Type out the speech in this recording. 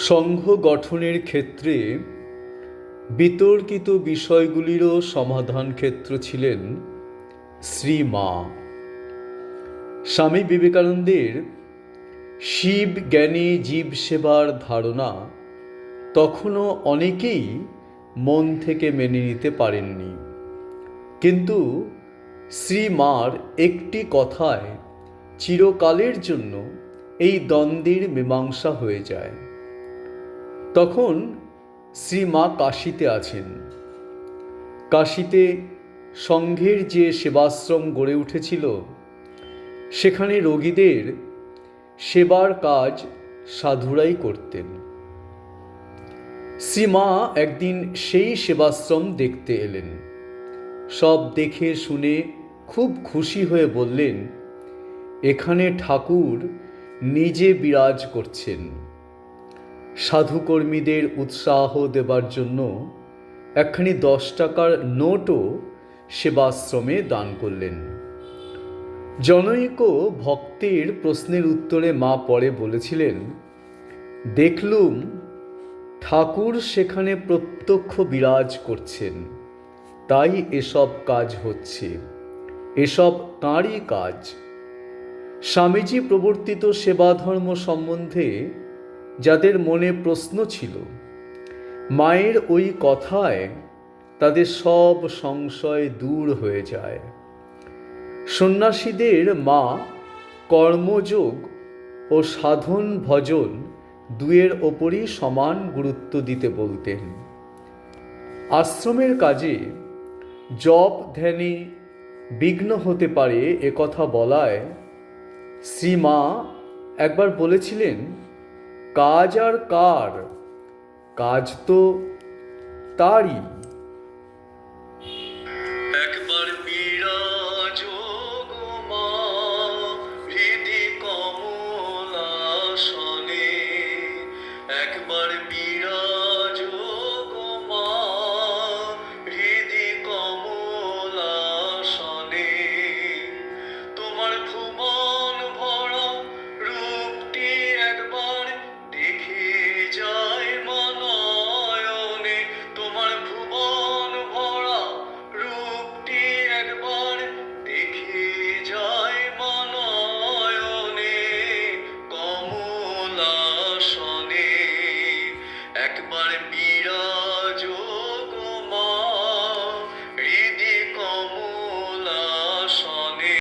সংঘ গঠনের ক্ষেত্রে বিতর্কিত বিষয়গুলিরও সমাধান ক্ষেত্র ছিলেন শ্রী মা। স্বামী বিবেকানন্দের শিব জ্ঞানী জীব সেবার ধারণা তখনও অনেকেই মন থেকে মেনে নিতে পারেননি, কিন্তু শ্রী মার একটি কথায় চিরকালের জন্য এই দ্বন্দ্বের মীমাংসা হয়ে যায়। তখন শ্রী মা কাশীতে আছেন। কাশীতে সংঘের যে সেবাশ্রম গড়ে উঠেছিল, সেখানে রোগীদের সেবার কাজ সাধুরাই করতেন। শ্রী মা একদিন সেই সেবাশ্রম দেখতে এলেন। সব দেখে শুনে খুব খুশি হয়ে বললেন, এখানে ঠাকুর নিজে বিরাজ করছেন। সাধুকর্মীদের উৎসাহ দেবার জন্য একখানি 10 টাকার নোটও সেবাশ্রমে দান করলেন। জনৈক ভক্তের প্রশ্নের উত্তরে মা পরে বলেছিলেন, দেখলুম ঠাকুর সেখানে প্রত্যক্ষ বিরাজ করছেন, তাই এসব কাজ হচ্ছে। এসব তাঁরই কাজ। স্বামীজি প্রবর্তিত সেবা ধর্ম সম্বন্ধে যাদের মনে প্রশ্ন ছিল, মায়ের ওই কথায় তাদের সব সংশয় দূর হয়ে যায়। সন্ন্যাসীদের মা কর্মযোগ ও সাধন ভজন দুয়ের ওপরই সমান গুরুত্ব দিতে বলতেন। আশ্রমের কাজে জপ ধ্যানে বিঘ্ন হতে পারে একথা বলায় শ্রী মা একবার বলেছিলেন, কাজ আর কার, কাজ তো তারই।